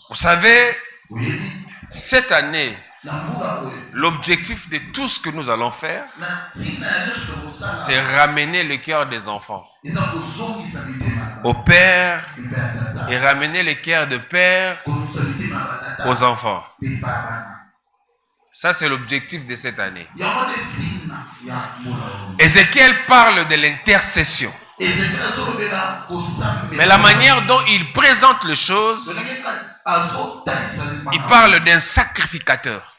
Vous savez, cette année, l'objectif de tout ce que nous allons faire, c'est ramener le cœur des enfants au père et ramener le cœur de père aux enfants. Ça, c'est l'objectif de cette année. Ézéchiel parle de l'intercession. Mais la manière dont il présente les choses, il parle d'un sacrificateur.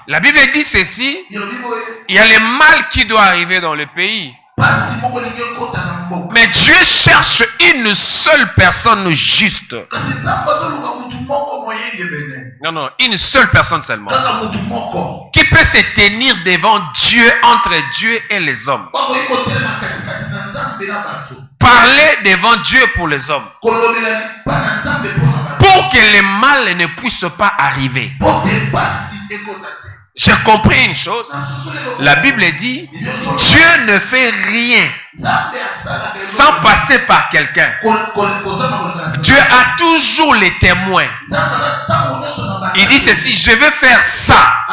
La Bible dit ceci, il y a le mal qui doit arriver dans le pays. Mais Dieu cherche une seule personne juste. Non, une seule personne seulement. Qui peut se tenir devant Dieu, entre Dieu et les hommes. Parler devant Dieu pour les hommes. Pour que le mal ne puisse pas arriver. J'ai compris une chose. La Bible dit, Dieu ne fait rien sans passer par quelqu'un. Dieu a toujours les témoins. Il dit ceci, je vais faire ça.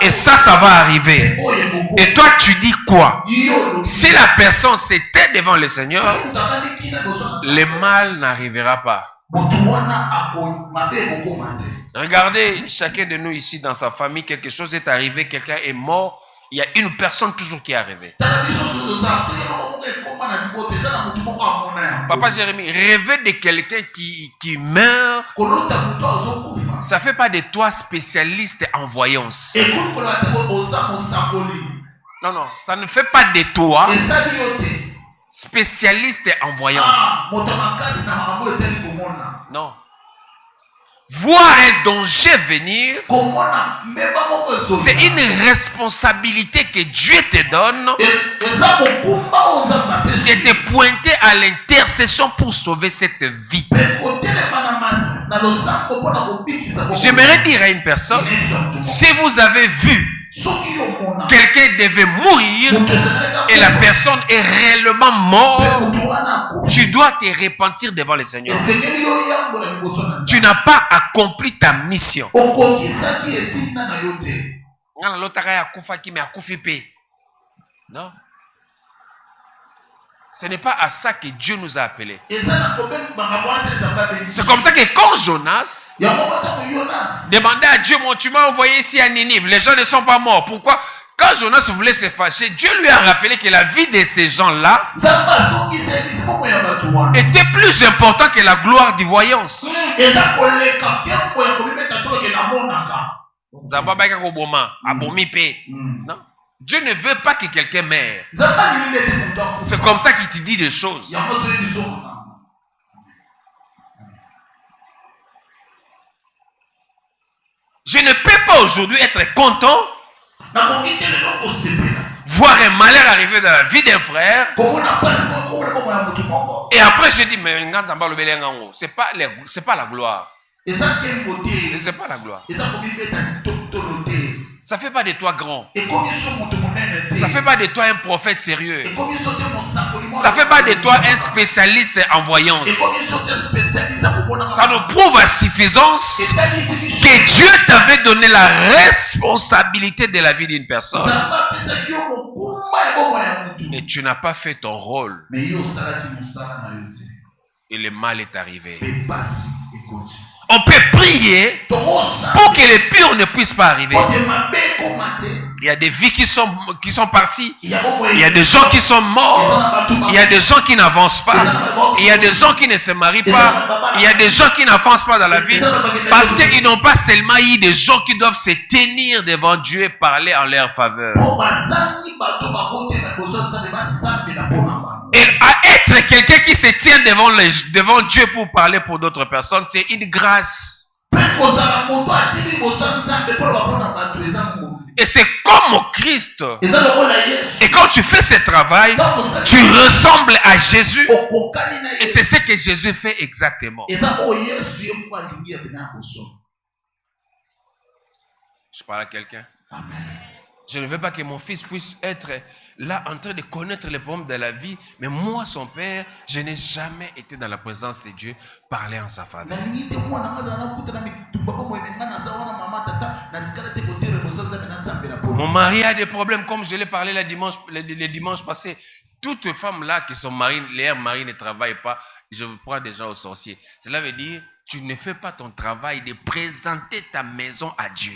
Et ça va arriver. Et toi, tu dis quoi? Si la personne s'était devant le Seigneur, le mal n'arrivera pas. Regardez, chacun de nous ici dans sa famille, quelque chose est arrivé, quelqu'un est mort, il y a une personne toujours qui est arrivée. Papa Jérémie, rêver de quelqu'un qui meurt, ça ne fait pas de toi spécialiste en voyance. Non, ça ne fait pas de toi spécialiste en voyance. Non. Voir un danger venir, c'est une responsabilité que Dieu te donne de te pointer à l'intercession pour sauver cette vie. J'aimerais dire à une personne, si vous avez vu quelqu'un devait mourir et la personne est réellement morte, tu dois te repentir devant le Seigneur. Tu n'as pas accompli ta mission. Non. Ce n'est pas à ça que Dieu nous a appelés. C'est comme ça que quand Jonas demandait à Dieu, tu m'as envoyé ici à Ninive, les gens ne sont pas morts. Pourquoi? Quand Jonas voulait se fâcher, Dieu lui a rappelé que la vie de ces gens-là était plus importante que la gloire du voyance. Non. Dieu ne veut pas que quelqu'un meure. C'est comme ça qu'il te dit des choses. Je ne peux pas aujourd'hui être content voir un malheur arriver dans la vie d'un frère. Et après je dis, mais c'est pas la gloire. C'est pas la gloire. Ça fait pas de toi grand. Ça fait pas de toi un prophète sérieux. Ça fait pas de toi un spécialiste en voyance. Ça nous prouve à suffisance que Dieu t'avait donné la responsabilité de la vie d'une personne. Et tu n'as pas fait ton rôle. Et le mal est arrivé. On peut prier pour que les purs ne puissent pas arriver. Il y a des vies qui sont parties. Il y a des gens qui sont morts. Il y a des gens qui n'avancent pas. Il y a des gens qui ne se marient pas. Il y a des gens qui n'avancent pas dans la vie. Parce qu'ils n'ont pas seulement eu des gens qui doivent se tenir devant Dieu et parler en leur faveur. Et à être quelqu'un qui se tient devant Dieu pour parler pour d'autres personnes, c'est une grâce. Et c'est comme Christ. Et quand tu fais ce travail, tu ressembles à Jésus. Et c'est ce que Jésus fait exactement. Je parle à quelqu'un. Je ne veux pas que mon fils puisse être là en train de connaître les problèmes de la vie. Mais moi, son père, je n'ai jamais été dans la présence de Dieu parler en sa faveur. Mon mari a des problèmes, comme je l'ai parlé le dimanche passé. Toutes les femmes là qui sont mariées, leur mari ne travaille pas, je prends des gens aux sorciers. Cela veut dire, tu ne fais pas ton travail de présenter ta maison à Dieu.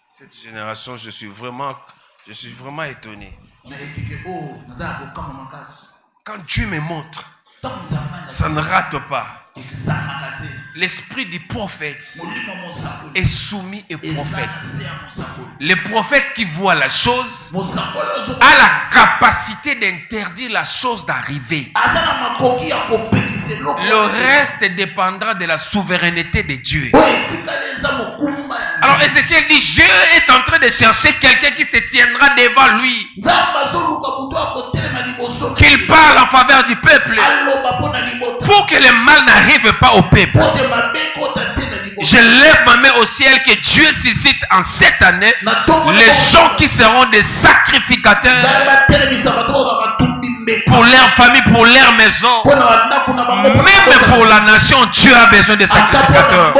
Cette génération, je suis vraiment étonné. Quand Dieu me montre, ça ne rate pas. L'esprit du prophète est soumis au prophète. Le prophète qui voit la chose a la capacité d'interdire la chose d'arriver. Le reste dépendra de la souveraineté de Dieu. Alors Ézéchiel dit, Dieu est en train de chercher quelqu'un qui se tiendra devant lui, qu'il parle en faveur du peuple, pour que le mal n'arrive pas au peuple. Je lève ma main au ciel, que Dieu suscite en cette année les gens qui seront des sacrificateurs pour leur famille, pour leur maison, même pour la nation. Dieu a besoin de sacrificateurs.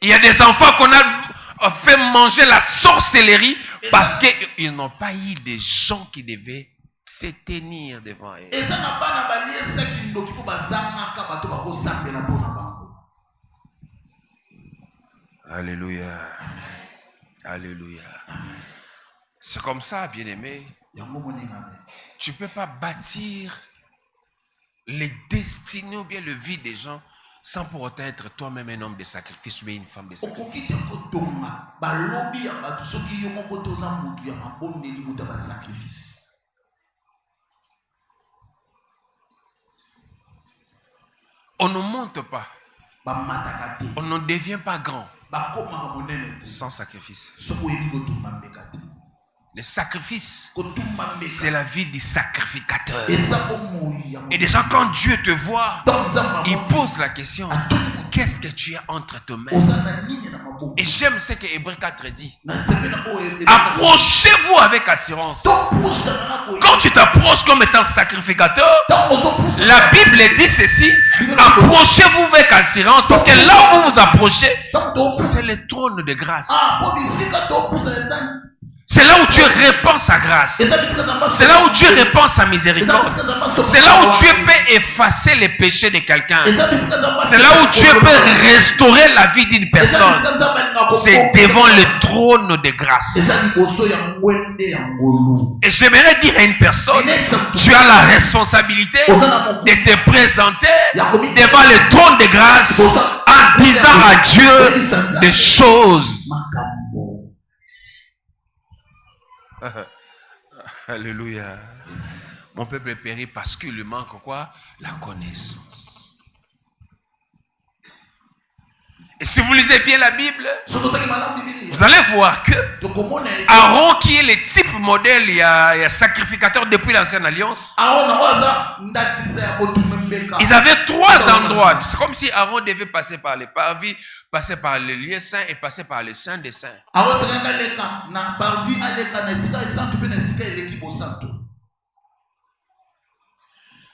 Il y a des enfants qu'on a fait manger la sorcellerie parce qu'ils n'ont pas eu des gens qui devaient se tenir devant eux. Alléluia. Alléluia. C'est comme ça, bien-aimé. Tu ne peux pas bâtir les destinées ou bien le vie des gens sans pour autant être toi-même un homme de sacrifice ou une femme de sacrifice. On ne monte pas. On ne devient pas grand sans sacrifice. Le sacrifice, c'est la vie du sacrificateur. Et déjà, quand Dieu te voit, il pose la question, qu'est-ce que tu as entre tes mains? Et j'aime ce que Hébreux 4 dit. Approchez-vous avec assurance. Quand tu t'approches comme étant sacrificateur, la Bible dit ceci, approchez-vous avec assurance, parce que là où vous vous approchez, c'est le trône de grâce. C'est là où Dieu répand sa grâce. C'est là où Dieu répand sa miséricorde. C'est là où Dieu peut effacer les péchés de quelqu'un. C'est là où Dieu peut restaurer la vie d'une personne. C'est devant le trône de grâce. Et j'aimerais dire à une personne, tu as la responsabilité de te présenter devant le trône de grâce en disant à Dieu des choses. Alléluia. Mon peuple périt parce qu'il lui manque quoi? La connaissance. Et si vous lisez bien la Bible, vous allez voir que Aaron, qui est le type modèle, il y a sacrificateur depuis l'ancienne alliance, ils avaient 3 endroits. C'est comme si Aaron devait passer par les parvis, passer par le lieu saint et passer par le saint des saints.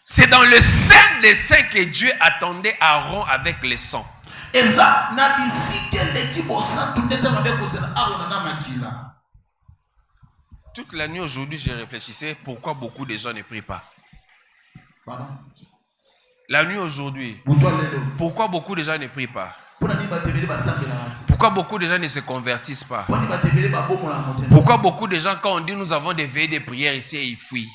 C'est dans le saint des saints que Dieu attendait Aaron avec les sang. Toute la nuit aujourd'hui, je réfléchissais pourquoi beaucoup de gens ne prient pas. Pardon? La nuit aujourd'hui, pourquoi beaucoup de gens ne prient pas? Pourquoi beaucoup de gens ne se convertissent pas? Pourquoi beaucoup de gens, quand on dit nous avons des veillées de prière ici, ils fuient?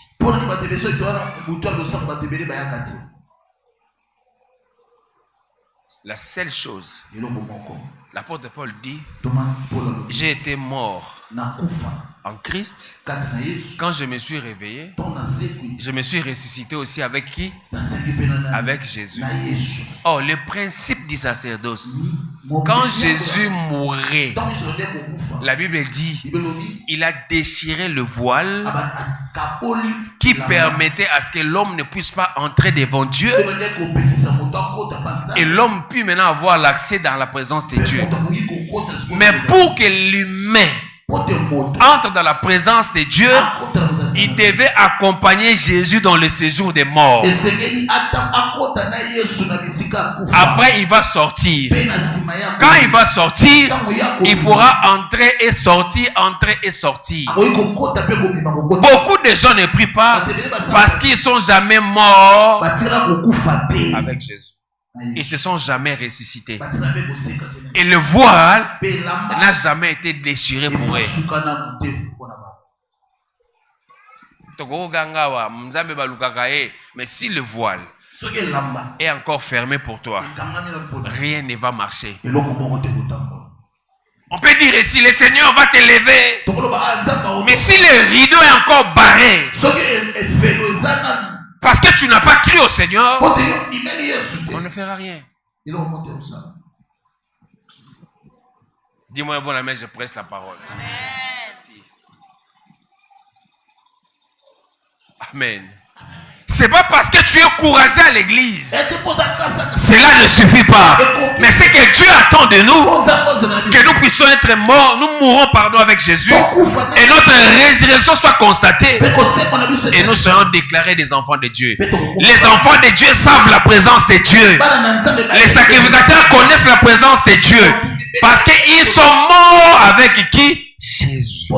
La seule chose, l'apôtre Paul dit, j'ai été mort en Christ. Quand je me suis réveillé, je me suis ressuscité aussi avec qui? Avec Jésus. Oh, le principe du sacerdoce. Quand Jésus mourait, la Bible dit, il a déchiré le voile qui permettait à ce que l'homme ne puisse pas entrer devant Dieu. Et l'homme peut maintenant avoir l'accès dans la présence de Dieu. Mais pour que l'humain entre dans la présence de Dieu, il devait accompagner Jésus dans le séjour des morts. Après, il va sortir. Quand il va sortir, il pourra entrer et sortir, entrer et sortir. Beaucoup de gens ne prient pas parce qu'ils ne sont jamais morts avec Jésus. Ils ne se sont jamais ressuscités. Et le voile n'a jamais été déchiré pour eux. Mais si le voile est encore fermé pour toi, rien ne va marcher. On peut dire ici, le Seigneur va te lever. Mais si le rideau est encore barré, parce que tu n'as pas cru au Seigneur, on ne fera rien. Dis-moi, bon ami, je presse la parole. Merci. Amen. C'est pas parce que tu es courageux à l'église. Cela ne suffit pas. Mais c'est que Dieu attend de nous que nous puissions être morts. Nous mourrons, avec Jésus. Et notre résurrection soit constatée. Et nous serons déclarés des enfants de Dieu. Les enfants de Dieu savent la présence de Dieu. Les sacrificateurs connaissent la présence de Dieu. Parce qu'ils sont morts avec qui? Jésus.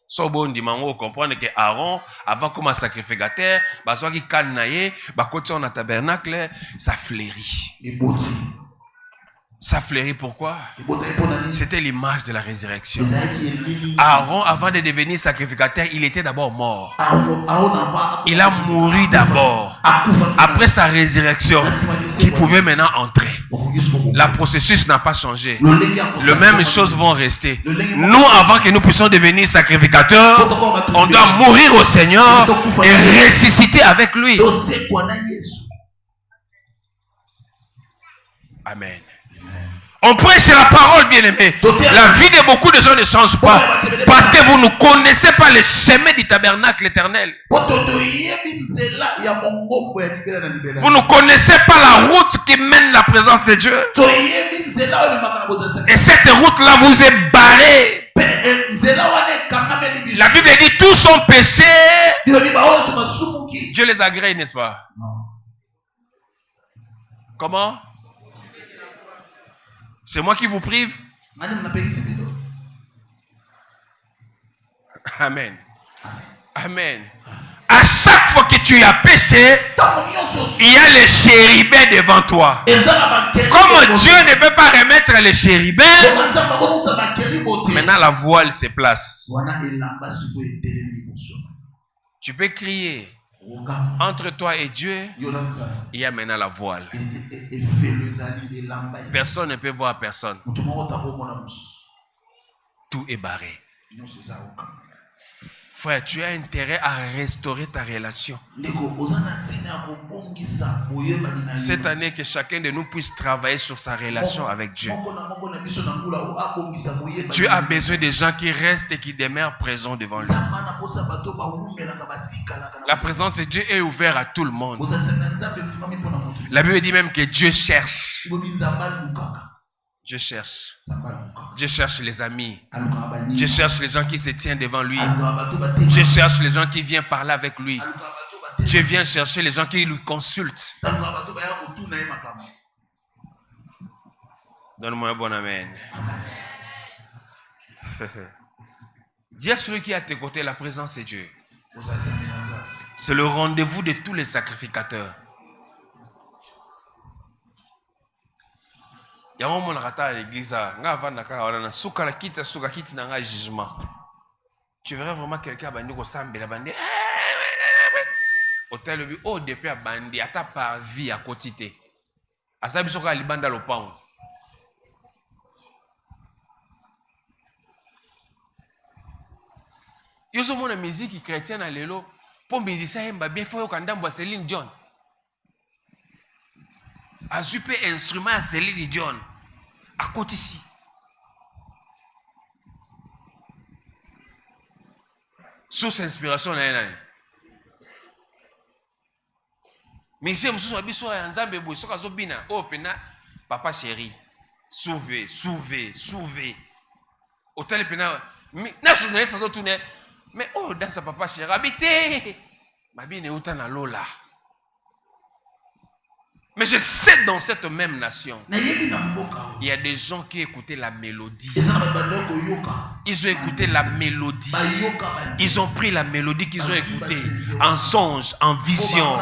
So bon dimanche, comprendre que Aaron, avant comme un sacrificateur, soit qui canaillé, quand on a tabernacle, ça fleurit. Ça fleurit pourquoi? C'était l'image de la résurrection. Aaron, avant de devenir sacrificateur, il était d'abord mort. Il a mouru d'abord. Après sa résurrection, qui pouvait maintenant entrer. Le processus n'a pas changé. Les mêmes choses vont rester. Nous, avant que nous puissions devenir sacrificateurs, on doit mourir au Seigneur et ressusciter avec lui. Amen. On prêche la parole, bien-aimé. La vie de beaucoup de gens ne change pas. Parce que vous ne connaissez pas le chemin du tabernacle éternel. Vous ne connaissez pas la route qui mène la présence de Dieu. Et cette route-là vous est barrée. La Bible dit tous sont péchés. Dieu les agrée, n'est-ce pas? Comment? C'est moi qui vous prive? Amen. Amen. À chaque fois que tu as péché, il y a les chérubins devant toi. Comme Dieu ne peut pas remettre les chérubins, maintenant la voile se place. Tu peux crier. Entre toi et Dieu, il y a maintenant la voile. Personne ne peut voir personne. Tout est barré. Frère, tu as intérêt à restaurer ta relation. Cette année, que chacun de nous puisse travailler sur sa relation avec Dieu. Dieu a besoin de gens qui restent et qui demeurent présents devant lui. La présence de Dieu est ouverte à tout le monde. La Bible dit même que Dieu cherche. Dieu cherche. Dieu cherche les amis. Dieu cherche les gens qui se tiennent devant lui. Dieu cherche les gens qui viennent parler avec lui. Dieu vient chercher les gens qui lui consultent. Donne-moi un bon amen. Dis à celui qui est à tes côtés, la présence de Dieu. C'est le rendez-vous de tous les sacrificateurs. Il y a un moment à l'église, tu verras vraiment quelqu'un qui a bandé. Hôtel bi oh depuis à bandi ata par vie à quotité. Asa biso ka libanda lopango. Yo so mona musique chrétienne à lelo pour musicien yemba bien faut kandambo Céline Dion. A super instrument à Céline Dion. À côté ici. Source inspiration na nani. Monsieur mususu abiso ya nzambe boy soka zo bina oh pena papa chéri sauvé hôtel pena na journaliste zo tourner mais oh dans sa papa chéri habité mabine uta na lola. Mais je sais dans cette même nation, il y a des gens qui écoutaient la mélodie. Ils ont écouté la mélodie. Ils ont pris la mélodie qu'ils ont écoutée en songe, en vision.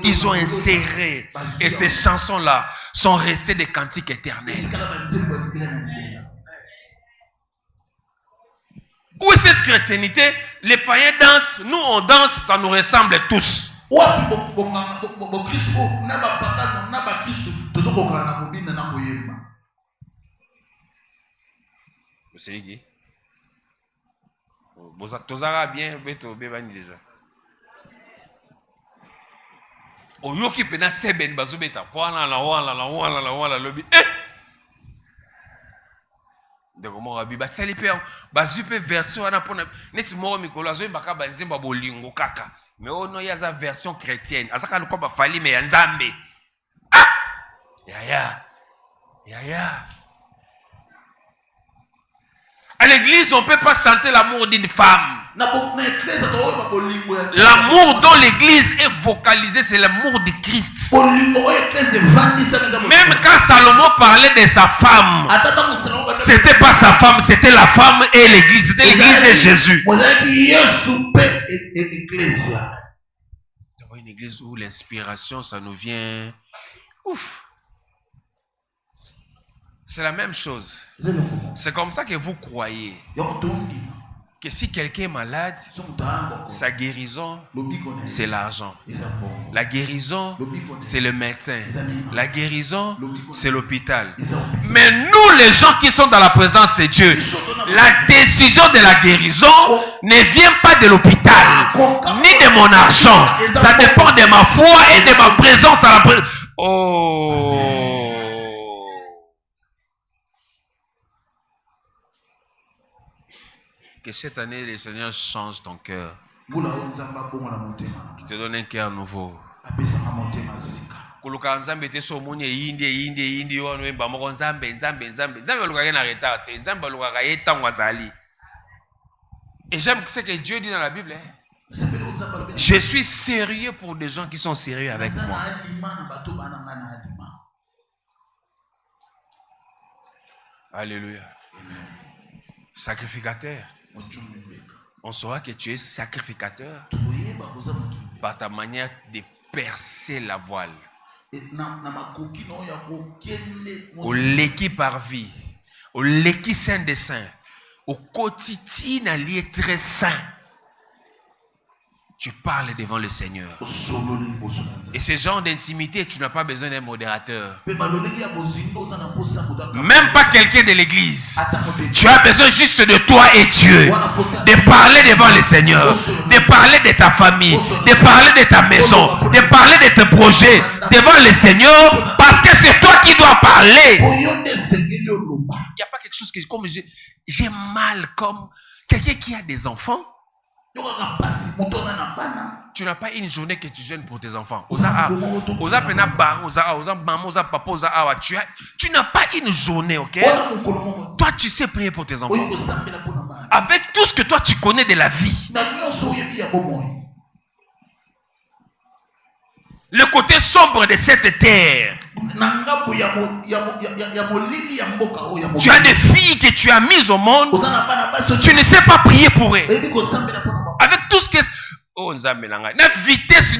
Ils ont inséré. Et ces chansons-là sont restées des cantiques éternels. Où est cette chrétienté? Les païens dansent, nous on danse, ça nous ressemble tous. C'est qui? Tozara bien, beto bebani déjà. Oyoki pena seben bazobeta. Poana la lobi. De comment rabi ba sali pe bazupe version ana pona neti mo mikolo azo mbaka bazimba bolingo kaka. Mais oh non, il y a sa version chrétienne. Azaka ko ba fali me nzambe. Ah! Ya. À l'église, on ne peut pas chanter l'amour d'une femme. L'amour dont l'église est vocalisée, c'est l'amour de Christ. Même quand Salomon parlait de sa femme, c'était pas sa femme, c'était la femme et l'église. C'était l'église et Jésus. D'avoir une église où l'inspiration, ça nous vient. Ouf. C'est la même chose. C'est comme ça que vous croyez que si quelqu'un est malade, sa guérison, c'est l'argent. La guérison, c'est le médecin. La guérison, c'est l'hôpital. Mais nous, les gens qui sont dans la présence de Dieu, la décision de la guérison ne vient pas de l'hôpital, ni de mon argent. Ça dépend de ma foi et de ma présence dans la présence. Oh! Que cette année, le Seigneur change ton cœur. Qu'il te donne un cœur nouveau. Et j'aime ce que Dieu dit dans la Bible. Je suis sérieux pour des gens qui sont sérieux avec moi. Alléluia. Sacrificateur. On saura que tu es sacrificateur par ta manière de percer la voile. Au l'équipe par vie, au l'équipe saint des saints, au quotidien allié très saint. Tu parles devant le Seigneur. Et ce genre d'intimité, tu n'as pas besoin d'un modérateur. Même pas quelqu'un de l'église. Tu as besoin juste de toi et Dieu. De parler devant le Seigneur. De parler de ta famille. De parler de ta maison. De parler de tes projets devant le Seigneur. Parce que c'est toi qui dois parler. Il n'y a pas quelque chose que comme j'ai mal comme quelqu'un qui a des enfants. Tu n'as pas une journée que tu jeûnes pour tes enfants. Tu n'as pas une journée, ok? Toi, tu sais prier pour tes enfants. Avec tout ce que toi, tu connais de la vie. Le côté sombre de cette terre. Tu as des filles que tu as mises au monde. Tu ne sais pas prier pour elles. Avec tout ce que... Oh, la vitesse,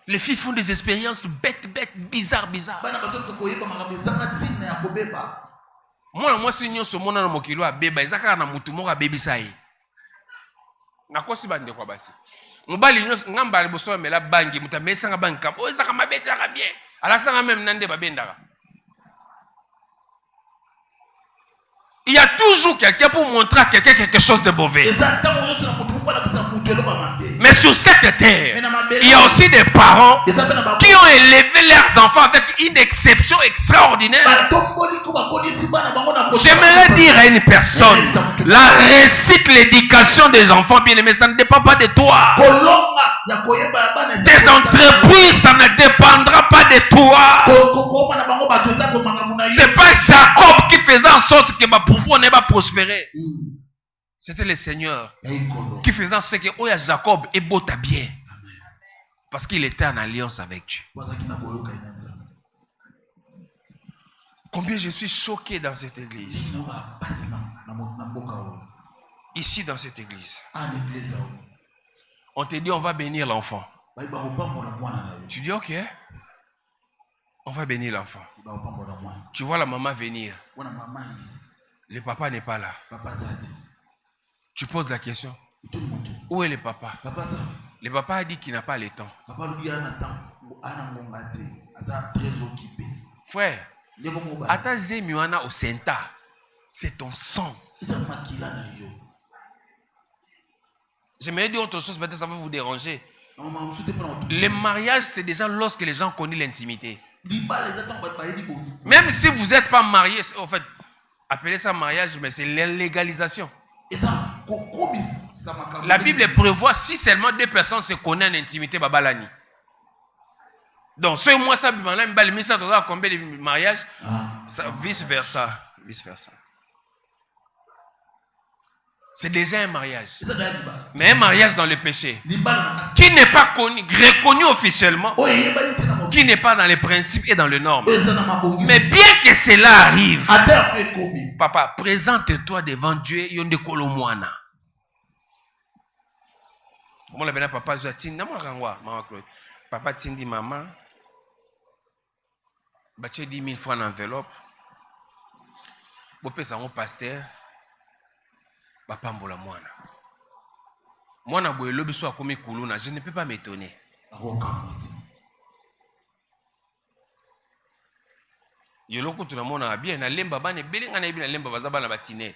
les filles font des expériences bêtes, bizarres. Moi, si nous sommes dans mon kilo à bébé, ils ont un baby ça. nakosi bande kwa basi mobali nyos ngamba liboso mela bangi mutamesanga bangi kam o ezaka mabetaka bien ala sanga même nande babendaka. Il y a toujours quelqu'un pour montrer à quelqu'un quelque chose de mauvais. Mais sur cette terre, il y a aussi des parents qui ont élevé leurs enfants avec une exception extraordinaire. J'aimerais dire à une personne, la réussite, l'éducation des enfants bien-aimés, ça ne dépend pas de toi. Des entreprises, ça ne dépendra pas de toi. C'est pas Jacob qui faisait en sorte que ma pouvoir n'est pas prospéré. C'était le Seigneur qui faisait en sorte que Oya Jacob est beau à bien. Parce qu'il était en alliance avec Dieu. Combien je suis choqué dans cette église. Ici dans cette église. On te dit on va bénir l'enfant. Tu dis ok. On va bénir l'enfant. Tu vois la maman venir. Le papa n'est pas là. Tu poses la question. Où est le papa? Le papa a dit qu'il n'a pas le temps. Frère, Ataze Miwana au Senta, c'est ton sang. J'aimerais dire autre chose, peut-être ça va vous déranger. Le mariage, c'est déjà lorsque les gens connaissent l'intimité. Même si vous n'êtes pas marié, en fait, appelez ça mariage, mais c'est la légalisation. La Bible prévoit si seulement deux personnes se connaissent en intimité, babalani. Donc, ce mois, ça, combien de mariages, vice versa. C'est déjà un mariage. Mais un mariage dans le péché. Qui n'est pas connu, reconnu officiellement. Qui n'est pas dans les principes et dans les normes. Mais bien que cela arrive, papa, présente-toi devant Dieu. Yonde kolomwana. Comment la papa papa tindi maman. Baché 10 000 francs en enveloppe. Bopé ça mon pasteur. Bapambola mwana. Mwana boye lobi so akomi kuluna, je ne peux pas m'étonner. Yoloko tuna mona bien na lemba bane belinga na ibina lemba bazaba na batine.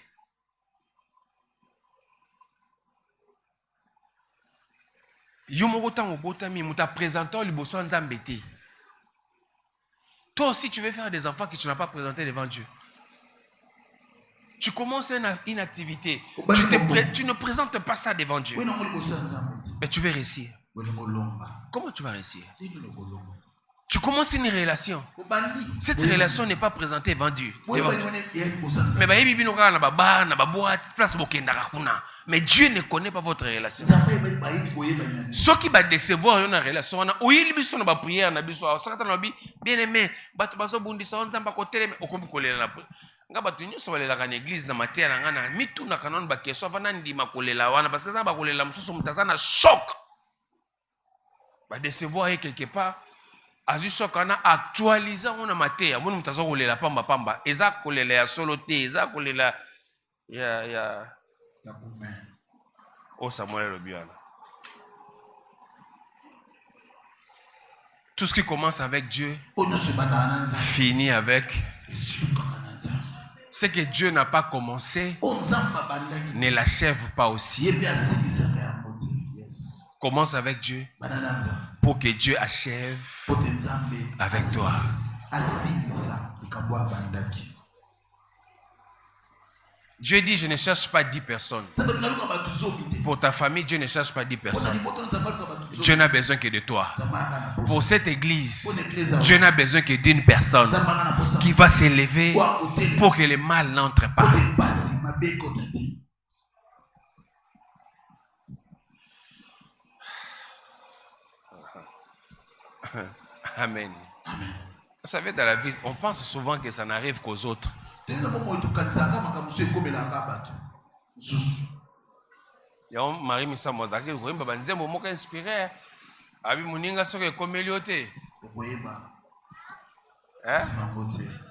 Yomoko tango botami muta présentant liboso nzambe te. Toi aussi tu veux faire des enfants que tu n'as pas présentés devant Dieu. Tu commences une activité. Tu ne présentes pas ça devant Dieu. Mais tu veux réussir. Comment tu vas réussir? Tu commences une relation. Cette relation n'est pas présentée devant Dieu. Mais Dieu ne connaît pas votre relation. Ce qui va décevoir une relation, bien aimé, nga batu nyonso balelaka na église na mateya na ngana mitu na kanone ba question avant ndima kolela wana parce que ça ba kolela mususu mutaza na choc ba décevoir quelque part azu choc na actualiser on na mateya moni mutaza kolela pamba pamba eza kolela ya solo te eza kolela ya o Samuel Lobiana. Tout ce qui commence avec Dieu finit avec. Ce que Dieu n'a pas commencé ne l'achève pas aussi. Commence avec Dieu pour que Dieu achève avec toi. Dieu dit, je ne cherche pas 10 personnes. Pour ta famille, Dieu ne cherche pas 10 personnes. Dieu n'a besoin que de toi. Pour cette église, Dieu n'a besoin que d'une personne qui va s'élever pour que le mal n'entre pas. Amen. Vous savez, dans la vie, on pense souvent que ça n'arrive qu'aux autres. Yo Marie Misa Mozaki koyemba banzembo moko inspiré abi muninga soke komeliote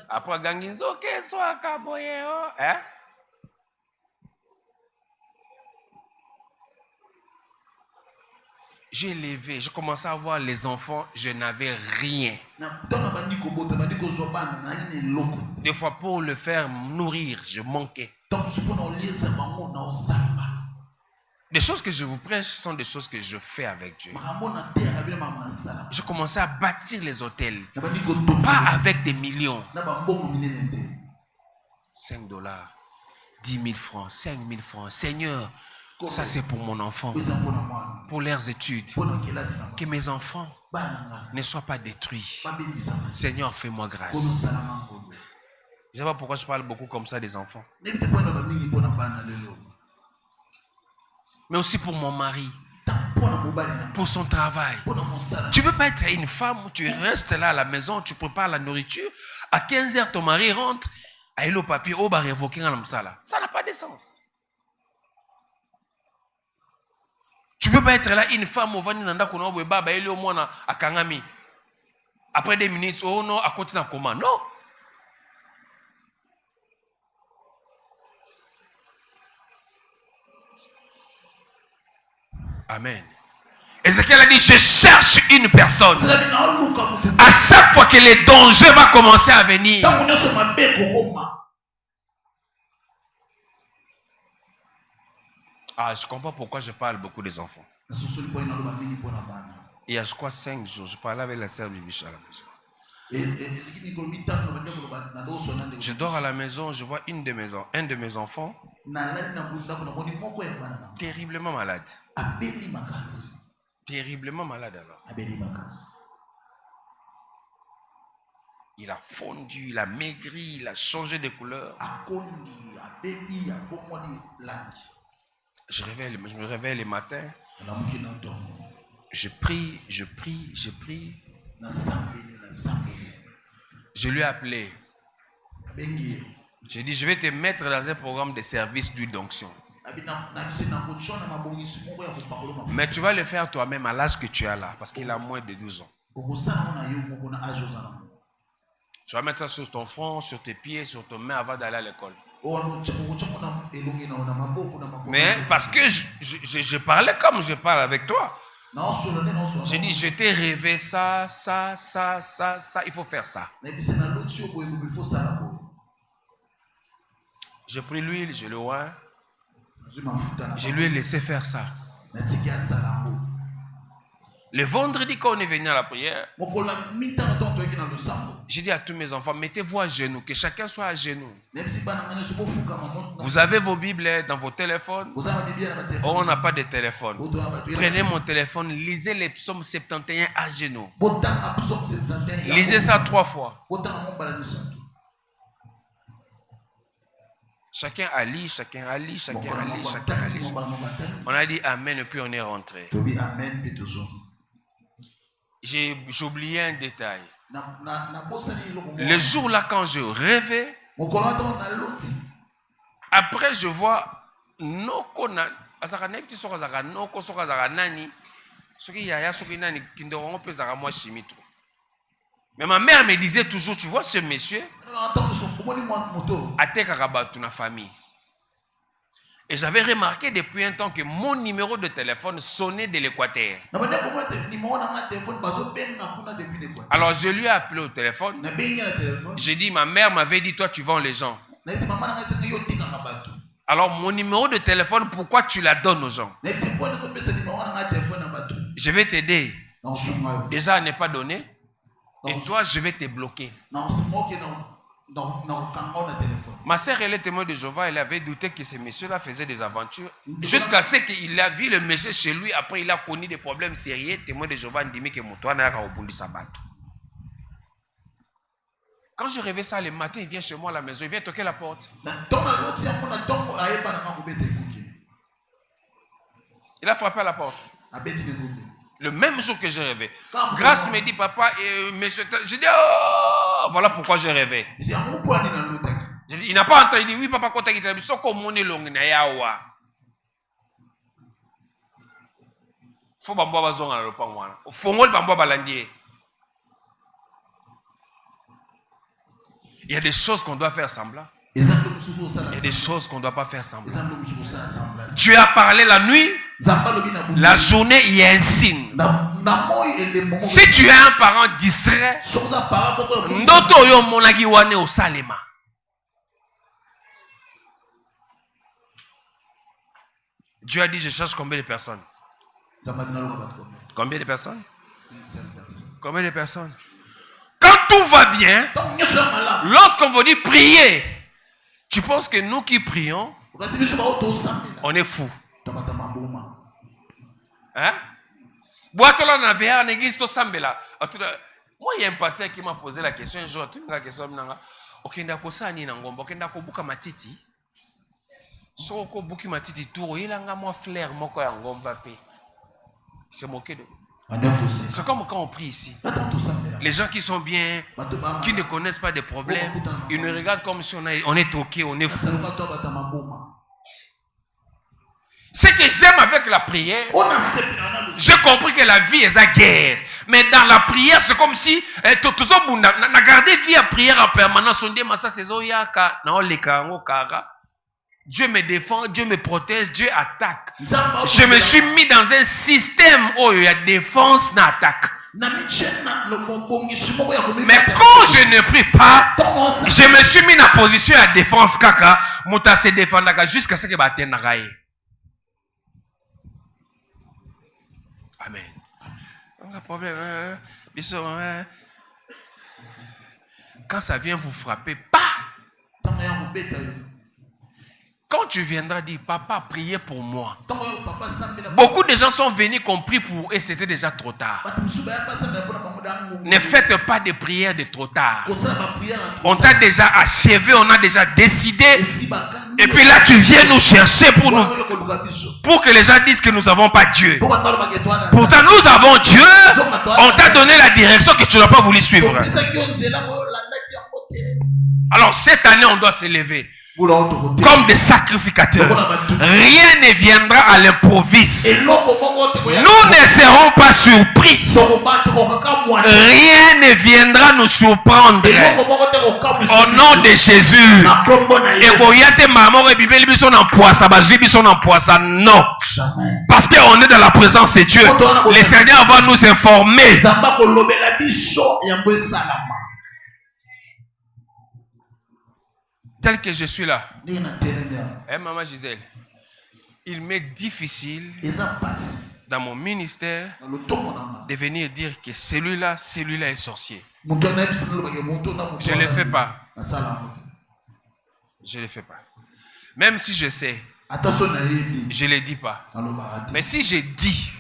après gangi nzoke soa kaboyeo j'ai élevé, j'ai commencé à voir les enfants, je n'avais rien. Des fois, pour le faire nourrir, je manquais. Les choses que je vous prêche sont des choses que je fais avec Dieu. Je commençais à bâtir les hôtels, pas avec des millions. 5 $, 10 000 francs, 5 000 francs. Seigneur, ça c'est pour mon enfant, pour leurs études. Que mes enfants ne soient pas détruits. Seigneur, fais-moi grâce. Je ne sais pas pourquoi je parle beaucoup comme ça des enfants. Mais aussi pour mon mari, pour son travail. Tu ne peux pas être une femme, tu restes là à la maison, tu prépares la nourriture. À 15h, ton mari rentre, il a le papier, il va révoquer ça n'a pas de sens. Tu ne peux pas être là, une femme, après des minutes, oh non, à continuer comment? Non. Amen. Ézéchiel a dit, je cherche une personne. À chaque fois que les dangers vont commencer à venir, je comprends pourquoi je parle beaucoup des enfants. Il y a, je crois, 5 jours, je parlais avec la sœur Bibicha à la maison. Je dors à la maison, je vois un de mes enfants terriblement malade. Terriblement malade alors. Il a fondu, il a maigri, il a changé de couleur. Je me réveille le matin. Je prie. Je lui ai appelé. J'ai dit, je vais te mettre dans un programme de service d'huile d'onction. Mais tu vas le faire toi-même à l'âge que tu as là, parce qu'il a moins de 12 ans. Tu vas mettre ça sur ton front, sur tes pieds, sur ton main avant d'aller à l'école. Mais parce que je parlais comme je parle avec toi. J'ai dit, je t'ai rêvé ça, il faut faire ça. J'ai pris l'huile, je le oins. Je lui ai laissé faire ça. Le vendredi, quand on est venu à la prière, j'ai dit à tous mes enfants, mettez-vous à genoux, que chacun soit à genoux. Vous avez vos Bibles dans vos téléphones. On n'a pas de téléphone. Prenez mon téléphone, lisez les psaumes 71 à genoux. Lisez ça 3 fois. Chacun a lu. On a dit Amen et puis on est rentré. J'ai oublié un détail. Le jour là, quand je rêvais, après je vois mais ma mère me disait toujours, tu vois ce monsieur, na famille. Et j'avais remarqué depuis un temps que mon numéro de téléphone sonnait de l'Équateur. Alors je lui ai appelé au téléphone. J'ai dit, ma mère m'avait dit, toi tu vends les gens. Alors mon numéro de téléphone, pourquoi tu la donnes aux gens? Je vais t'aider. Déjà à ne pas donner. Et toi, je vais te bloquer. Ma sœur, elle est témoin de Jéhovah, elle avait douté que ce monsieur-là faisait des aventures. Jusqu'à ce qu'il a vu le monsieur chez lui, après il a connu des problèmes sérieux. Témoin de Jéhovah dit que mon toit n'a pas au sabbat. Quand je rêvais ça le matin, il vient chez moi à la maison, il vient toquer la porte. Il a frappé à la porte. Le même jour que j'ai rêvé. Grâce me dit, papa, monsieur, je dis, oh, voilà pourquoi j'ai rêvé. Je dis, il n'a pas entendu, il dit, oui, papa, quand tu as dit, soko mone long na yawa. Faut bambo bazonga na lopango wana. Fongol bambo balandie. Il y a des choses qu'on doit faire semblant. Il y a des choses qu'on ne doit pas faire semblant. Dieu a parlé la nuit, la journée il est un signe. Si tu es un parent distrait, Dieu a dit je cherche combien de personnes? Combien de personnes? Combien de personnes? Quand tout va bien, lorsqu'on vous dit prier, tu penses que nous qui prions, on est fous. Hein? Moi, il y a un pasteur qui m'a posé la question un jour. Ok, d'accord, ça ni n'angomba. Ok, d'accord, buka matiti. Soko buki matiti tour. Il a un moi flair, moi quoi angomba pe. C'est moqué de. C'est comme quand on prie ici. Les gens qui sont bien, qui ne connaissent pas des problèmes, ils nous regardent comme si on est toqué, on est fou. Ce que j'aime avec la prière, j'ai compris que la vie est la guerre. Mais dans la prière, c'est comme si na garder vie à prière en permanence. Dieu me défend, Dieu me protège, Dieu attaque. Je me suis mis dans un système où il y a défense et attaque. Mais quand je ne prie pas, je me suis mis dans la position à défense kaka, muta se défendre jusqu'à ce que batte nagaye. Amen. Pas de problème. Quand ça vient vous frapper, pas. Quand tu viendras dire, papa, priez pour moi. Beaucoup de gens sont venus, compris pour eux, et c'était déjà trop tard. Ne faites pas de prière de trop tard. On t'a déjà achevé, on a déjà décidé. Et puis là, tu viens nous chercher pour que les gens disent que nous n'avons pas Dieu. Pourtant, nous avons Dieu. On t'a donné la direction que tu n'as pas voulu suivre. Alors, cette année, on doit s'élever comme des sacrificateurs. Rien ne viendra à l'improviste. Nous ne serons pas surpris. Rien ne viendra nous surprendre. Au nom de Jésus. Non. Parce qu'on est dans la présence de Dieu. Le Seigneur va nous informer. Tel que je suis là. Maman Gisèle, il m'est difficile dans mon ministère de venir dire que celui-là est sorcier. Je ne le fais pas. Je ne le fais pas. Même si je sais, je ne le dis pas. Mais si je dis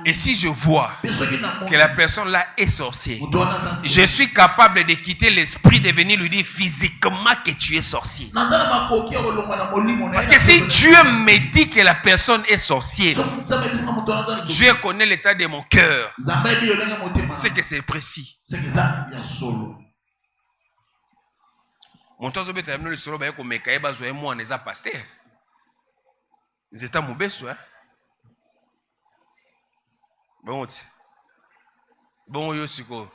et si je vois que la personne là est sorcier, je suis capable de quitter l'esprit de venir lui dire physiquement que tu es sorcier. Parce que si Dieu me dit que la personne est sorcière, Dieu connaît l'état de mon cœur. C'est que c'est précis. Mon temps de terminer le solo, comme Mekaïba Zoé, moi, on est pasteur. Ils étaient mauvais, hein? Bon, Yosiko.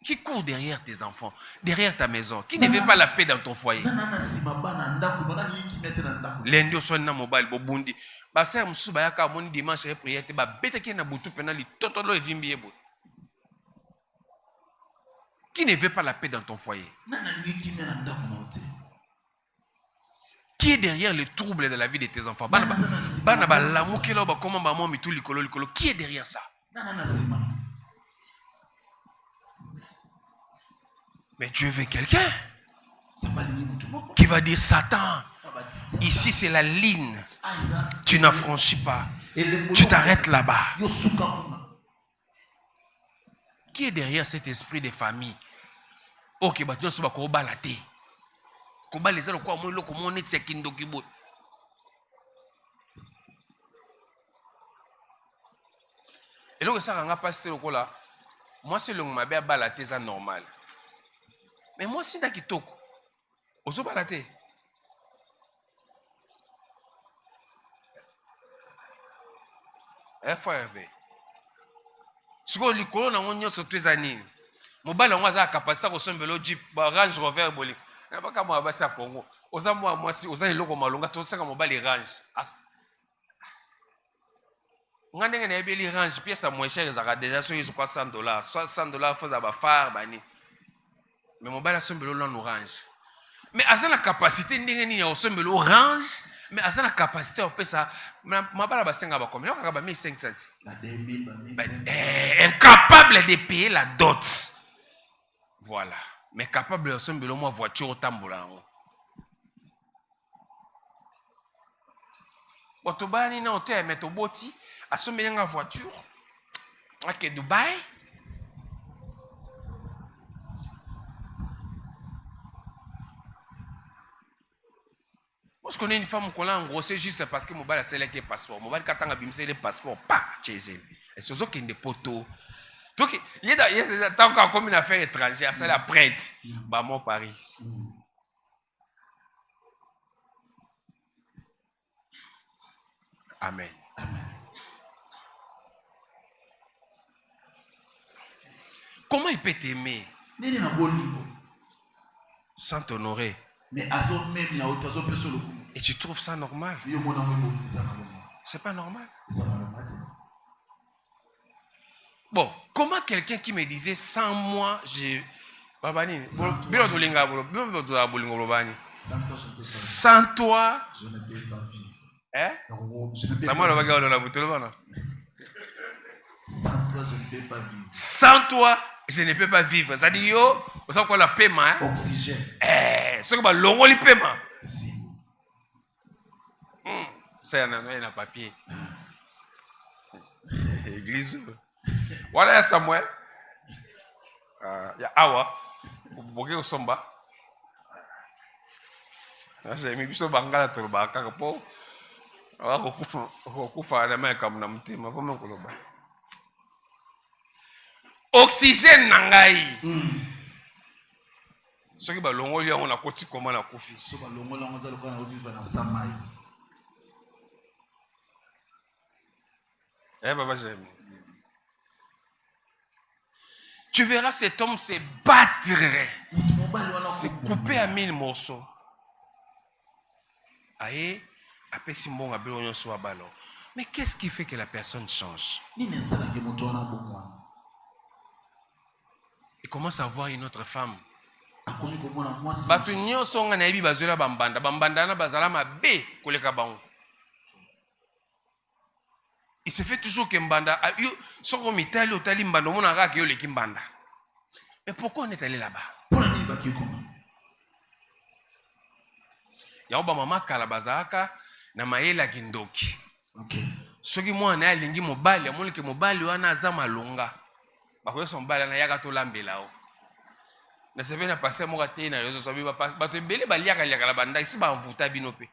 Qui court derrière tes enfants, derrière ta maison, qui ne veut pas la paix dans ton foyer. Lundi au soir, na mobile, bobundi. Basa musu bayaka moni dimanche prière te ba bete ki na butu penali totolo evimbi ebo. Qui ne veut pas la paix dans ton foyer? Qui est derrière le trouble de la vie de tes enfants? Qui est derrière ça? Mais Dieu veut quelqu'un qui va dire Satan, ici c'est la ligne, tu n'en franchis pas, tu t'arrêtes là-bas. Qui est derrière cet esprit de famille? Ok, bah tu vas te balader. Koba les gens quoi moi comment on est sekindo kibo. Et là ça ranga passer le là. Moi c'est le mabé balader ça normal. Mais moi si na kitoko. Ozo balader. FRV. Siko likolo na ngonyo so tezani. Mobile on a capacité ko sombelo Jeep Range Rover boli. Nabaka moi basi à Congo. Oza moi si oza eloko malonga to saka mobali range. Ngandenge na yebeli range pièce à moins cher ezaka déjà sur $100. $60 faut d'abord faire bani. Mais mobali asombelo là orange. Mais à la capacité ndenge nini ya osombelo orange, mais à la capacité on peut ça mabala basenga ba combien ka ba 1500. La 2000 ba 1500. Incapable de payer la dot. Voilà. Mais capable de osombelo moi voiture otambola ngo. Otobani na hotel metto boti asombelo nga voiture. OK Dubaï. Moi, je connais une femme qu'on a engrossée juste parce que mobile a sélectionné le passeport. Mobile katanga bimse le passeport, pas chez et c'est ça qui est des poteaux. Donc, il y a tant qu'on comme une affaire étrangère, c'est la prête. Bah, mon Paris. Amen. Amen. Comment il peut t'aimer sans t'honorer? Et tu trouves ça normal? C'est pas normal. Bon, comment quelqu'un qui me disait sans moi, sans toi, je ne peux pas vivre. Hein? Sans toi, je ne peux pas vivre. Sans toi, je ne peux pas vivre. C'est-à-dire, yo, vous savez quoi, la paiement? Oxygène. C'est comme le paiement. Si. C'est un papier. Église. Voilà, il y a Samuel. Il y a Awa. Vous au Somba. J'ai mis biso bangala to baka po. Okufa na mai comme na mutima po mokoloba. Oxygène nangai. Soki ba longoli yango na koti koma na kofi. So ba longoli yango za lokana vivre na samai. Baba j'aime. Tu verras cet homme se battre, se couper à 1000 morceaux. Aïe, après si bon a besoin soit ballon. Mais qu'est-ce qui fait que la personne change? Il commence à voir une autre femme. Il se fait toujours que Mbanda. Mais pourquoi on est allé là-bas? Il y a un maman kalabazaka na maela kindoki. OK. Soki moi na lingi mobali, amoni ke mobali wana za malonga. Bakoyo son bala na yaka to lambela o. Na sebe na passer mo kate na réseau sobi ba ba to bele ba liaka liaka la banda isi ba mvuta binope.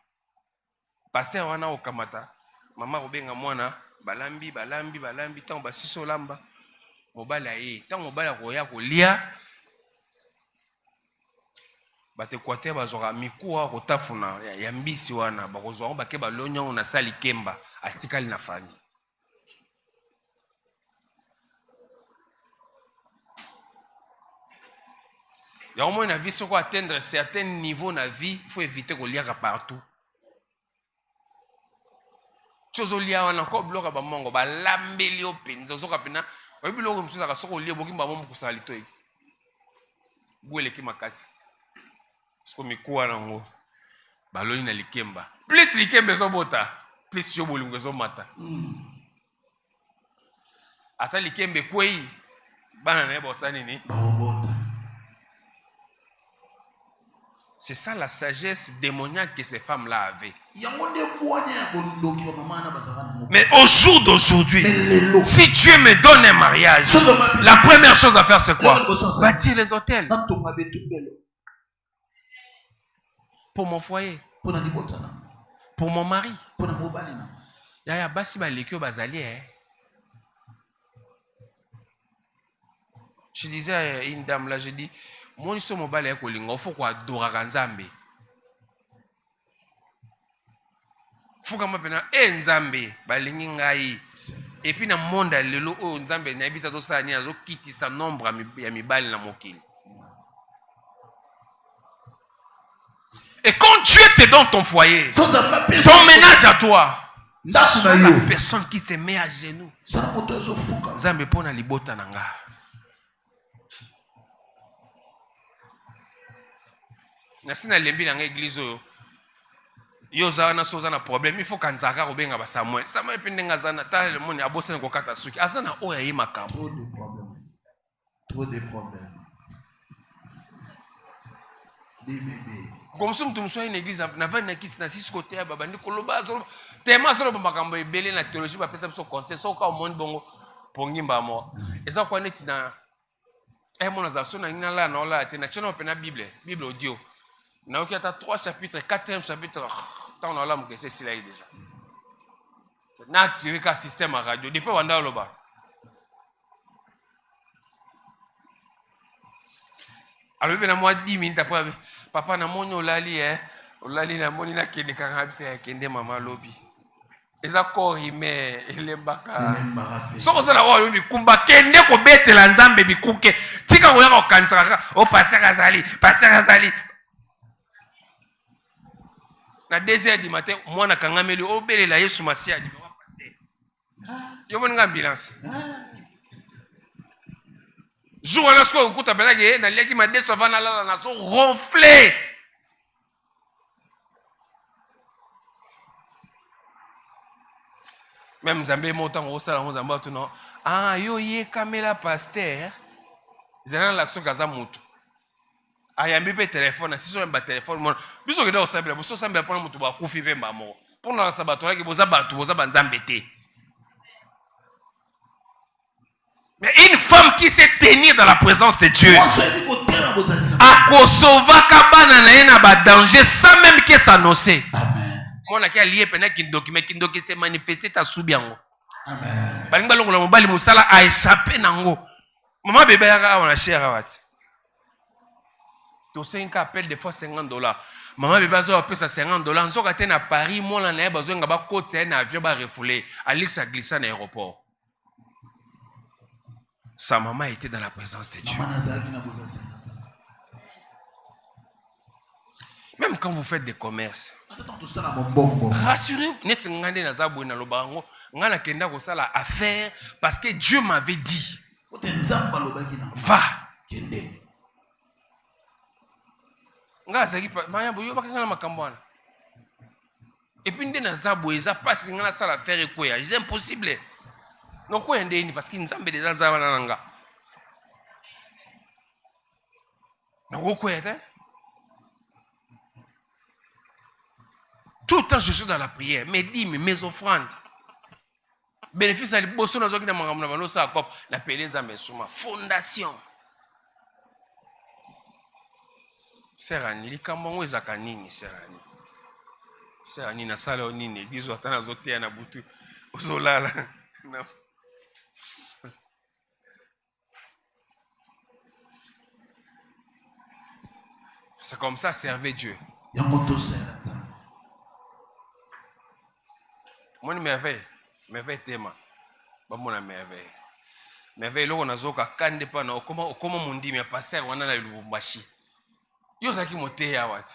Passer wana o kamata. Mama obenga mwana balambi tant ba siso lamba. Mobali aye, tant mobali ko ya ko lia. Bate kwate bazora mikuwa kotafuna ya mbisi wana bakozwa bake balonya na sali kemba atikali na famille. Ya au moins na vie soko atteindre certain niveau na vie, il faut éviter ko liaka partout. Chozo lia wana ko bloka ba mongo ba lambeli openza zoka pena, ba biloko msuza ka soko lia bokimba momo kusali to. Gwele ki makasi. Parce que mikuwa nango baloni na likemba plus likembe zo bota plus yo bolingo zo mata ata likembe kwei bana na bosani ni bota. C'est ça la sagesse démoniaque que ces femmes-là avaient. Mais au jour d'aujourd'hui, si Dieu me donne un mariage, la première chose à faire c'est quoi? Bâtir les hôtels. Pour mon foyer, pour mon mari. Yaya basi ba lekio bazali Je disais à une dame là, je dis, moi je mobile ya kolinga, faut quoi adorer Nzambe. Faut que pena Nzambe balingi ngai. Et puis na monde lelo o Nzambe na habita to sani azo kitisa nombre ya mibali na mokili. Et quand Dieu te donne ton foyer, ton ménage à toi, c'est la personne qui te met à genoux. Zambe pona libota nanga. Nasi na lembi nanga église yo za na soza na problème, il faut kanzaka obenga ba Samuel. Samuel pendenga zana ta le monde abosana ko kata suki. Azana oya yi makambo. Trop de problèmes. Trop de problèmes. Des bébés. Comme si nous sommes une église, nous avons une église, nous avons côté à Baba, nous avons tellement de makambo ebele na théologie, ba pesa so conseil, so ka monde bongo pongimba mo. Et ça quoi net na monazation na ngina la na la te na chano pe na Bible audio. Na oki ata 3 chapitres, 4e chapitre, tant on a là que c'est cela déjà. Na activer ka système à radio, depuis wanda loba. Alors ben na moi 10 minutes après papa na moni olali olali na moni na kende kanga bisa kende mama lobi eza korime elembaka soko za na oyo bikumba kende ko betela nzambe bikuke tika ko yaka okansaka o passer azali na 2h du matin mwana kangameli obelela Yesu Masia di wa pasteur yo boninga ambulance jour on a ce qu'on écoute à Benagé, dans les qui m'a déçu avant la nation ronflé. Même Zambé montant au salon Zamba tout non. Ah yo ye Kamela pasteur. Zéro l'action Gaza mutu. Ah y'a mbé téléphone, si sur un téléphone mon. Biso que dans Zambé, biso Zambé prendre mutu ba kufi pe mamo. Pour la sabato que boza batu boza banzambete. Mais une femme qui sait tenir dans la présence de Dieu, a kosova kabana na ena ba danger sans même que s'annoncer. Amen. Mon a qui lié pendant kindoki s'est manifesté ta soubiango. Amen. Balinga longo la mobali musala a échappé nango. Maman bébé ya on a cher awati. To 5 appel des fois $50. Maman bébé azo appel ça $50. Nzoka te na Paris mon la na besoin nga ba côté na avion ba refoulé. Alix a glissé na aéroport. Sa maman était dans la présence de Dieu. Même quand vous faites des commerces, rassurez-vous, affaire parce que Dieu m'avait dit, va. Et puis, c'est impossible. Donc, quoi est parce qu'il nous a des azaranga. Donc, quoi est tout le temps, je suis dans la prière. Mes dîmes, mes offrandes. Bénéfice à l'impossible, nous avons la fondation. Serani, likambo ezaka nini serani. Serani na sala nini, église atana zote na butu. Ozolala. Non. C'est comme ça, servez Dieu. Mon merveille tema. Ba mona merveille. Merveille loko nazoka kande pa na okoma mundi me passer wana na Lubumbashi. Yo zaki moteya wati.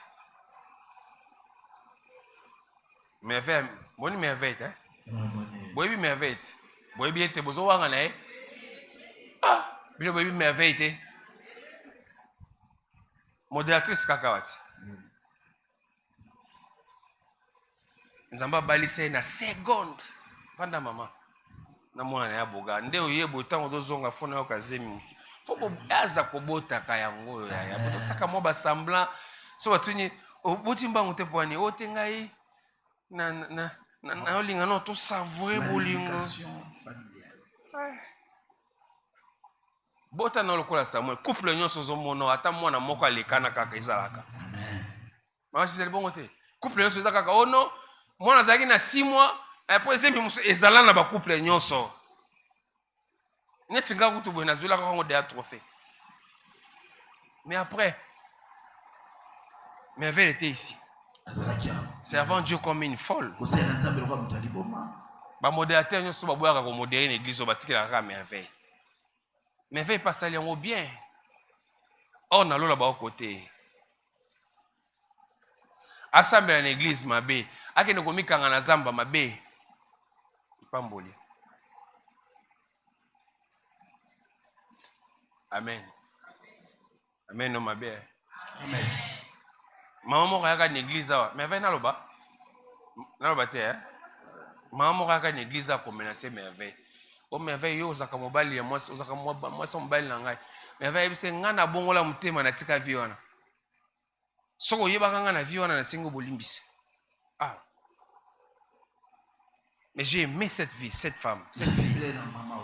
Merveille, mon merveille hein. Boyebi merveille. Boyebi ete bozo wanga na e. Ah, bino boyebi merveille te. Modératrice kakawati. Nzamba balise na seconde. Fanda mama. Na mwana na ya boga. Nde oyebo tango dozonga fona yo kazemi. Foko aza kobota kayango ya. Boto saka mo ba semblant. So batuni oboti mbango te poani ote ngai na olinga no to savourer bolingo. Bota na lokola Samuel. Couple nyonso zo mono ata mwana moko alekana kaka ezalaka. Amen. Mama c'est bon te. Couple nyonso ezalaka kaka ono mwana zaki na 6 mois après zemi muso ezala na ba couple nyonso. Netinga kutu bo na zwela ka ngo de trophée. Mais après Merveille était ici. Servant Dieu comme une folle. Ba modérateur nyonso ba boyaka ko modérer l'église batikela ka Merveille. Merveille passe à l'en bien. Or, on a l'autre côté. Assemble à l'église mabe. Ake ne komi kangana zamba mabe. Pamboli. Amen. Amen no mabe. Amen. Maman moko yaka na église awa. Mais va naloba. Naloba te hein. Maman moko yaka na église a ko menacer merveille. O merveille yo ozaka mobali ya mwasi, ozaka mwasi mobali na ngai. Merveille bise ngana bongola mutema na tika vie wana. Soko yebaka nga na vie wana na singo bolimbisi. Ah. Mais j'ai aimé cette vie, cette femme, cette fille.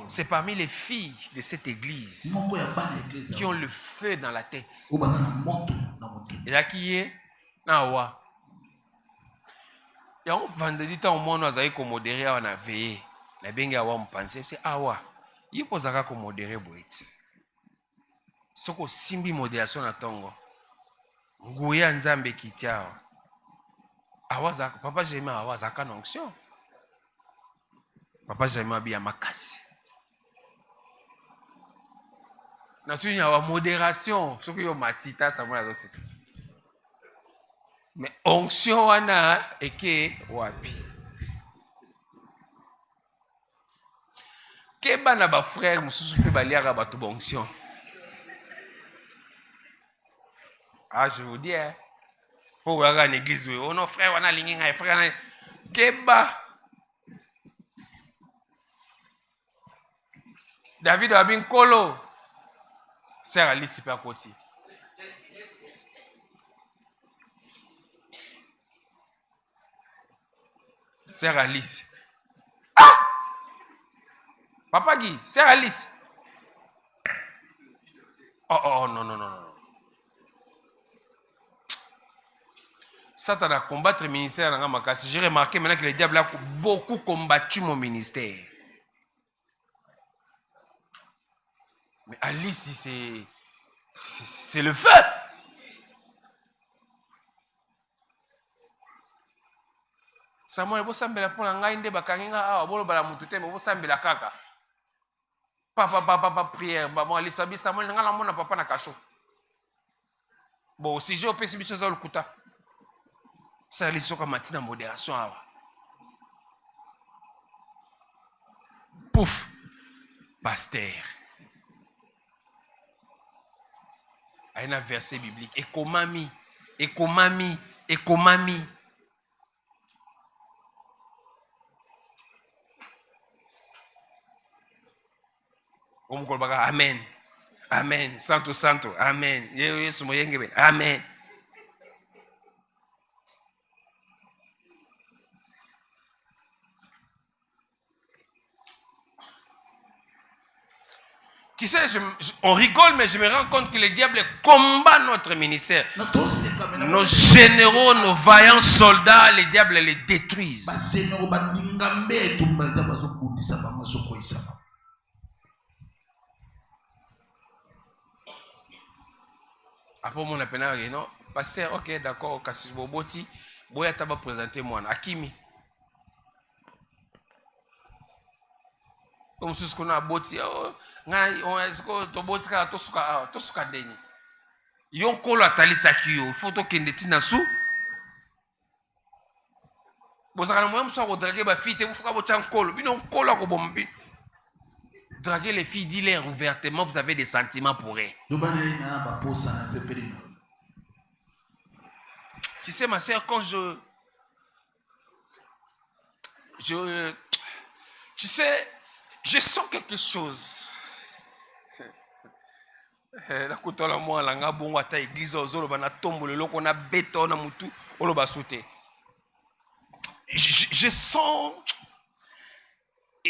C'est parmi les filles de cette église qui ont le feu dans la tête. Et là qui est Nawa. Et on vendredi temps au monde nous avons modéré on a veillé. La benga wa mpanse c'est awa. Il pose à modérer boiti. Soko simbi modération na tongo. Nguya nzambe kitiao. Awaza papa j'aime awaza ka onction. Papa j'aime bien makasi. Na tu ya modération, soko yo matita ça mona zo. Mais onction wana eke wapi. Keba na ba frère mususu pe baliaka bato bonction. Ah, je vous dis, hein. Pour regarder l'église, oh non, frère, on a l'ingénieur, frère, Keba. David Abin Kolo. Sœur Alice super côté. Sœur Alice. Ah! Papa Guy, Sœur Alice. Oh, non. Satan a combattre le ministère dans ma casse. J'ai remarqué maintenant que le diable a beaucoup combattu mon ministère. Mais Alice, c'est le feu. Samuel, vous savez, pour l'engager, vous savez, la kaka. Papa, prière. Bon, Alice, Samuel, n'a pas na cacho. Bon, si j'ai opé, si je suis le kuta. Ça les sont comme matin en modération. Pouf, pasteur. Il y a un verset biblique. Ekomami. Amen. Santo. Amen. Amen. Tu sais, on rigole, mais je me rends compte que le diable combat notre ministère. Nos généraux, nos vaillants soldats, les diables les détruisent. Après, mon appel, non, pasteur, ok, d'accord, Kassis Boboti, Boya Taba présenter moi, Akimi. Comme ce qu'on a boti, on est-ce que to boti ka to suka deni. Yon kolo atalisa kiyo, photo kendeti na su. Bozaka moyo mso ko draguer ba fille te fuka bo tchan kolo, bino kolo ko bombi. Draguer les filles, dis-leur ouvertement, vous avez des sentiments pour elles. Tu sais ma sœur, quand tu sais, je sens quelque chose. La kutola moi la nga bongo ata église ozolo bana tombo le loko na béton na mutu oloba sauté. Je sens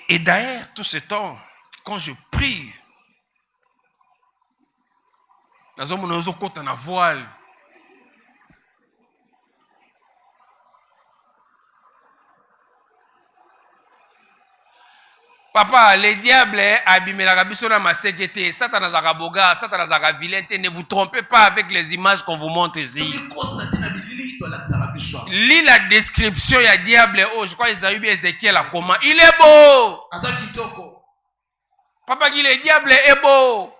et d'ailleurs tout ce temps quand je prie nazomo nozo kota na voile. Papa, le diable abimela biso na masekete, Satan azaka boga, Satan azaka vilain, ne vous trompez pas avec les images qu'on vous montre ici. Lis la description ya diable, oh, je crois Isaïe Ézéchiel a comment. Il est beau. Papa dit le diable est beau.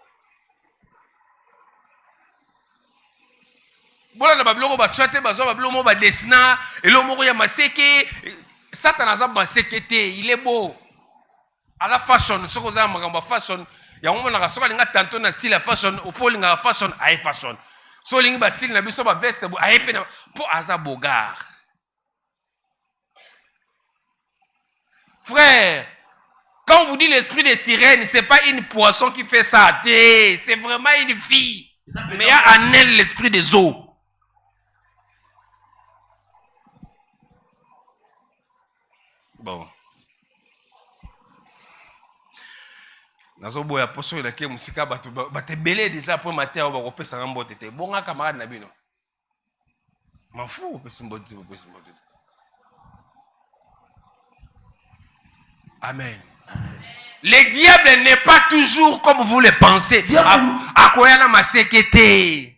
Bola na babiloko ba chate bazwa babiloko mo ba dessina elo moko ya maseke Satan za maseke te, il est beau. À la fashion, soko za makambo fashion, ya ngomo na soka linga tanto na style fashion, opo linga fashion ay fashion. So linga ba style na biso ba veste bo ay pe na po aza bogar. Frère, quand on vous dit l'esprit de sirène, c'est pas une poisson qui fait ça, c'est vraiment une fille. Mais il y a en elle l'esprit des eaux. Bon. Nazoboya poso ila ke musika batu bate belé déjà pour mater ba ko pesa ngambo tete. Bonga camarade na bino. M'en fous pesa mbote. Amen. Amen. Le diable n'est pas toujours comme vous le pensez. Akoyana masekete.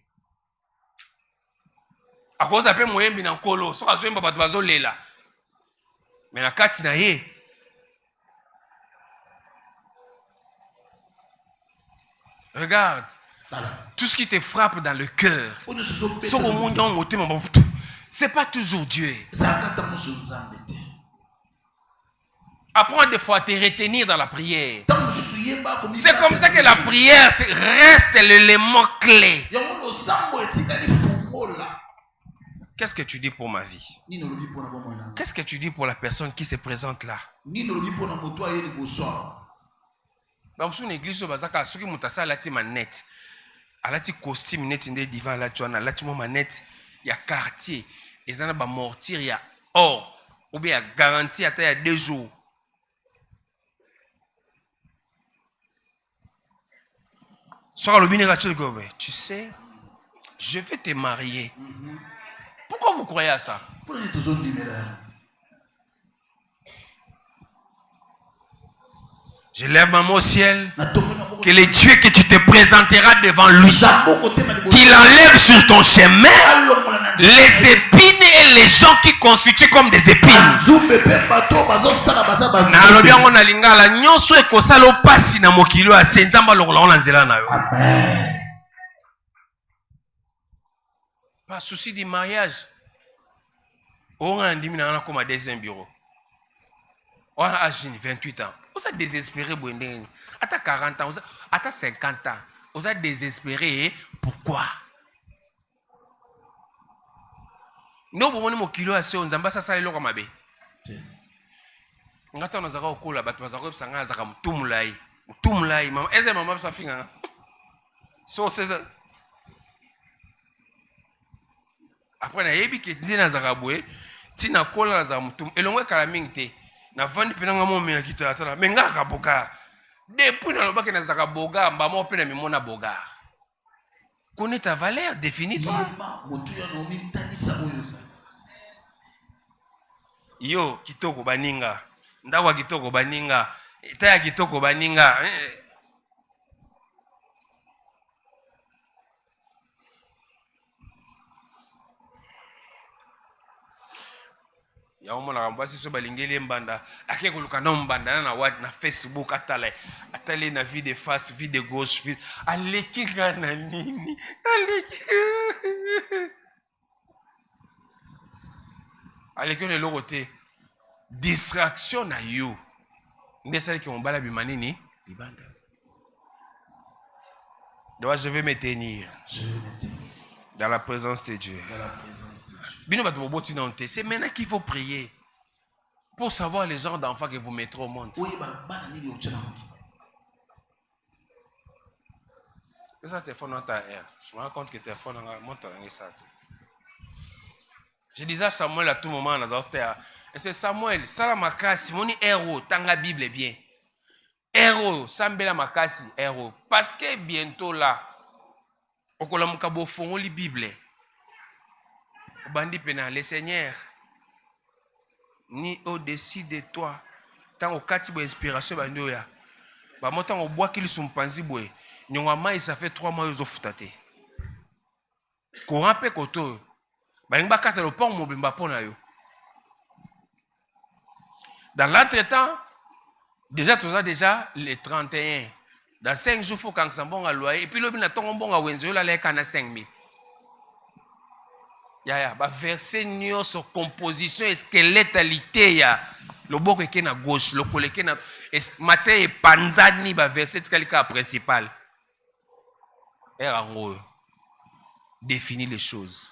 Akoza pe moyembi na nkolo. Soka zoyemba batu bazolela. Mais na kati na ye. Regarde. Tout ce qui te frappe dans le cœur. C'est pas toujours Dieu. Apprends des fois à te retenir dans la prière. C'est comme ça que la prière reste l'élément clé. Qu'est-ce que tu dis pour ma vie? Qu'est-ce que tu dis pour la personne qui se présente là? Dans une église, ceux qui m'ont tassé à la manette, à la costume net, divan la tuana, la manette, il y a quartier, et il y a mortier, il y a or, ou bien il y a garantie à taille à 2 jours. Tu sais, je vais te marier. Pourquoi vous croyez à ça? Je lève ma main au ciel. Que le Dieu que tu te présenteras devant lui, qu'il enlève sur ton chemin les épines et les gens qui constituent comme des épines. Pas souci du mariage. On a un deuxième bureau. On a 28 ans. Vous êtes désespéré, à 40 ans, à 50 ans, vous êtes désespéré. Pourquoi? Nous, vous avez kilo à ce on zamba ça ça le comme abe. Ngata on zaka okola batu bazako sanga zaka mutumulai. Mutumulai mama eze mama ça finga. So c'est après na yebi ke ndina zaka boye tina kola za mutum elongwe kala mingte. Na vandi penanga mo me akita atala menga ka boga depuis na lobaka na zaka boga mbamo pe na mimona boga connais ta valeur définie toi yo kitoko baninga ndawa kitoko baninga taya kitoko baninga ya omona mbasi so balingeli mbanda ake koluka na mbanda na what na Facebook atale na vie de face vie de gauche vie aleki kana nini aleki le lokote distraction na yo ndesali ki mbala bimanini libanda. Donc je vais me tenir dans la présence de Dieu. C'est maintenant qu'il faut prier pour savoir les genres d'enfants que vous mettrez au monde. Ça téléphone dans ta air. Je me rends compte que téléphone monte dans ça. Je disais à Samuel à tout moment dans cette terre. Et c'est Samuel, ça la makasi, mon héros, tant la Bible est bien. Héros, Sambela makasi, héros. Parce que bientôt là, au Kolamuka fond la Bible. Bandi pena, le Seigneur ni au-dessus de toi. Tant au katibo inspiration bandoya. Ba montant au bois qu'il sont panzi boy. Nyongama ça fait 3 mois aux futate. Courant pe koto. Ba ngba kata le pont mobimba pona yo. Dans l'entretemps, déjà le 31. Dans 5 jours faut quand ça bon à loyer et puis le bina tongo bon à wenzo la leka na 5000. ya ba verset nyonso composition squeletalité ya loboko eke na gauche lokolo eke na matin epanzani ba verset tikalika principal erango oyo définit les choses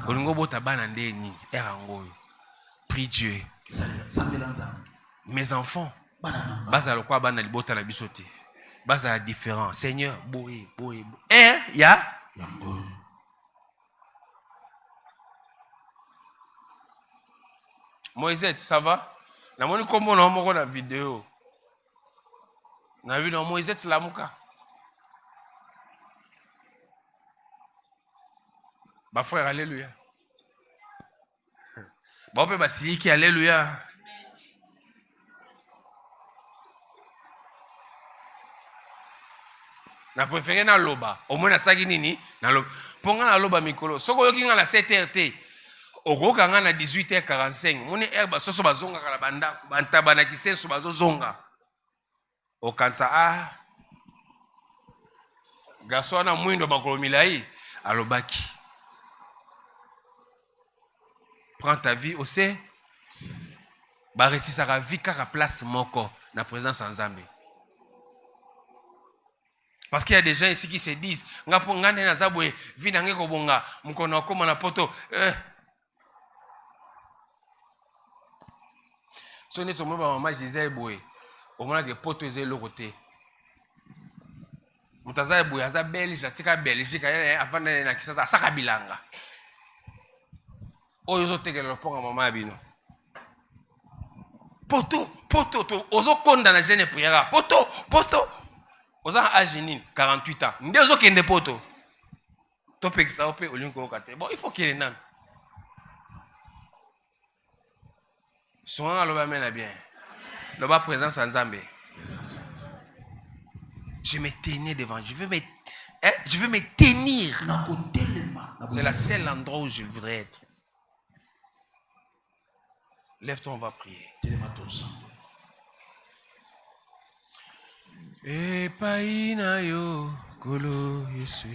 olingo bota bana nde nini erango oyo prie Dieu mes enfants bazala kwa bana libota na biso te bazala différent Seigneur boye ya Moïse, ça va? Na moni kombo na moko na vidéo. Na vi na Moïse lamuka. Ba frère alléluia. Ba pe basiliki alléluia. Na préféré na loba. Au moins na saki nini na loba. Ponga na loba mikolo. Soko yoki nga na 7h. Okoka nga na 18h45. Moni herba soso bazonga kala banda bantaba na kisenso bazozonga. Okansa garçon na mwindo makolo milai alobaki. Prends ta vie au sérieux. Ba resisaka vie kaka place moko na présence en Zambie. Parce qu'il y a des gens ici qui se disent ngapo ngane na zabwe vie na ngeko bonga mkono koma na poto so ne to mba mama Gisèle boye au moins que poto ezelo côté mutaza boye aza Belgique atika Belgique avant na kisasa saka bilanga oyo zo tekela loponga mama bino poto to ozo konda na jeune prière poto oza agénine 48 ans nde ozo kende poto to pekisa ope olinko okate bon il faut qu'il ait souvent loba mena bien loba présence en Zambie je me tenais devant je veux me tenir c'est le seul endroit où je voudrais être. Lève-toi, on va prier. Epai na yo kolo Yesu.